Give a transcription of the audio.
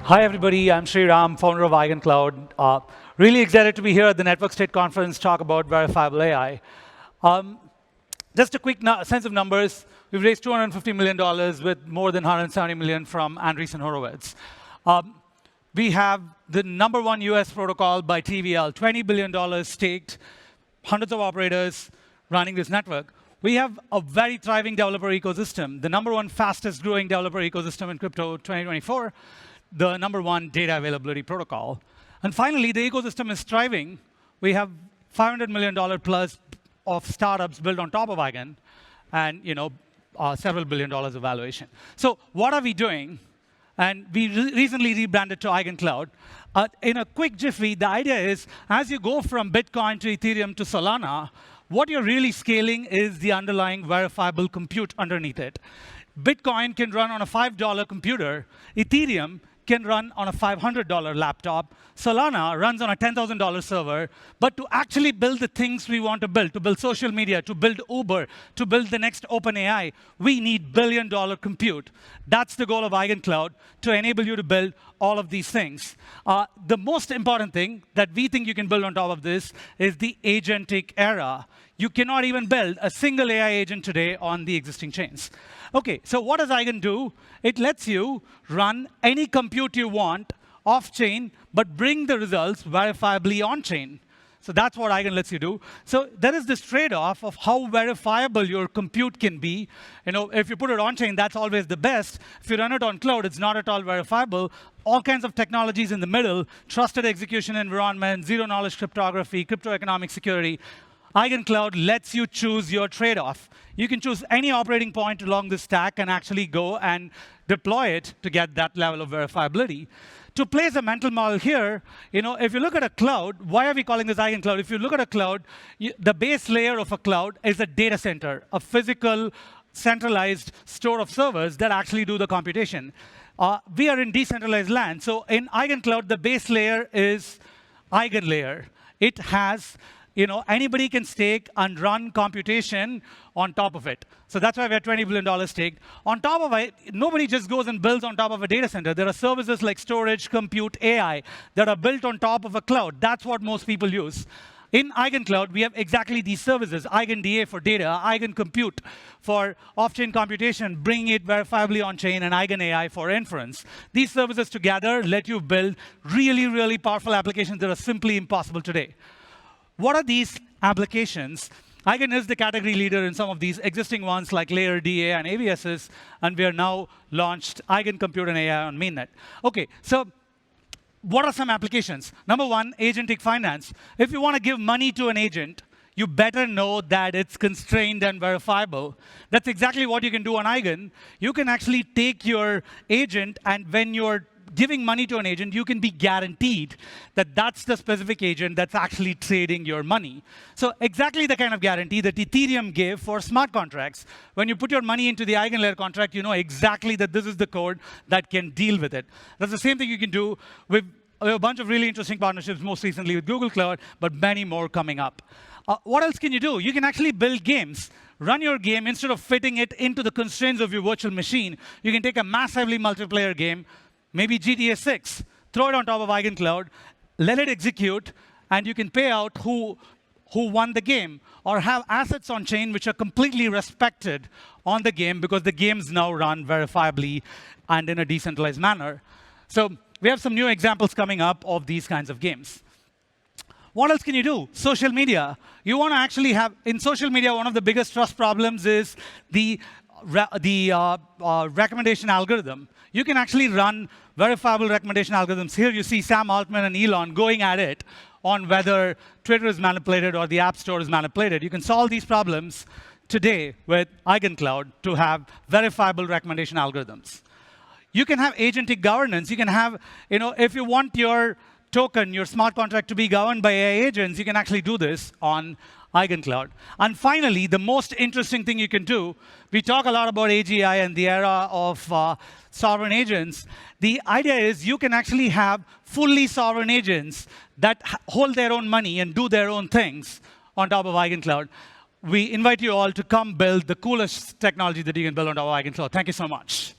Hi, everybody. I'm Sreeram, founder of EigenCloud. Really excited to be here at the Network State Conference to talk about verifiable AI. Just a quick sense of numbers. We've raised $250 million with more than $170 million from Andreessen Horowitz. We have the #1 US protocol by TVL, $20 billion staked, hundreds of operators running this network. We have a very thriving developer ecosystem, the #1 fastest growing developer ecosystem in crypto 2024, the #1 data availability protocol. And finally, the ecosystem is thriving. We have $500 million plus of startups built on top of Eigen, and several billion dollars of valuation. So what are we doing? And we recently rebranded to EigenCloud. In a quick jiffy, the idea is, as you go from Bitcoin to Ethereum to Solana, what you're really scaling is the underlying verifiable compute underneath it. Bitcoin can run on a $5 computer. Ethereum can run on a $500 laptop. Solana runs on a $10,000 server. But to actually build the things we want to build social media, to build Uber, to build the next OpenAI, we need billion-dollar compute. That's the goal of EigenCloud, to enable you to build all of these things. The most important thing that we think you can build on top of this is the agentic era. You cannot even build a single AI agent today on the existing chains. OK, so what does Eigen do? It lets you run any compute you want off-chain, but bring the results verifiably on-chain. So that's what Eigen lets you do. So there is this trade-off of how verifiable your compute can be. If you put it on-chain, that's always the best. If you run it on cloud, it's not at all verifiable. All kinds of technologies in the middle, trusted execution environment, zero-knowledge cryptography, cryptoeconomic security. EigenCloud lets you choose your trade-off. You can choose any operating point along the stack and actually go and deploy it to get that level of verifiability. To place a mental model here, if you look at a cloud, why are we calling this EigenCloud? If you look at a cloud, the base layer of a cloud is a data center, a physical, centralized store of servers that actually do the computation. We are in decentralized land. So in EigenCloud, the base layer is EigenLayer. It has anybody can stake and run computation on top of it. So that's why we have $20 billion staked. On top of it, nobody just goes and builds on top of a data center. There are services like storage, compute, AI that are built on top of a cloud. That's what most people use. In EigenCloud, we have exactly these services: EigenDA for data, EigenCompute for off-chain computation, bringing it verifiably on-chain, and EigenAI for inference. These services together let you build really, really powerful applications that are simply impossible today. What are these applications? Eigen is the category leader in some of these existing ones like Layer DA and AVSs, and we are now launched EigenCompute and AI on mainnet. OK, so what are some applications? #1, agentic finance. If you want to give money to an agent, you better know that it's constrained and verifiable. That's exactly what you can do on Eigen. You can actually take your agent, and when you're giving money to an agent, you can be guaranteed that that's the specific agent that's actually trading your money. So exactly the kind of guarantee that Ethereum gave for smart contracts. When you put your money into the EigenLayer contract, you know exactly that this is the code that can deal with it. That's the same thing you can do with a bunch of really interesting partnerships, most recently with Google Cloud, but many more coming up. What else can you do? You can actually build games. Run your game instead of fitting it into the constraints of your virtual machine. You can take a massively multiplayer game, maybe GTA 6, throw it on top of EigenCloud, let it execute, and you can pay out who won the game, or have assets on chain which are completely respected on the game because the games now run verifiably and in a decentralized manner. So we have some new examples coming up of these kinds of games. What else can you do? Social media. You want to actually have, in social media, one of the biggest trust problems is the recommendation algorithm. You can actually run verifiable recommendation algorithms. Here you see Sam Altman and Elon going at it on whether Twitter is manipulated or the App Store is manipulated. You can solve these problems today with EigenCloud to have verifiable recommendation algorithms. You can have agentic governance. You can have, if you want your token, your smart contract to be governed by AI agents, you can actually do this on EigenCloud. And finally, the most interesting thing you can do, we talk a lot about AGI and the era of sovereign agents. The idea is you can actually have fully sovereign agents that hold their own money and do their own things on top of EigenCloud. We invite you all to come build the coolest technology that you can build on top of EigenCloud. Thank you so much.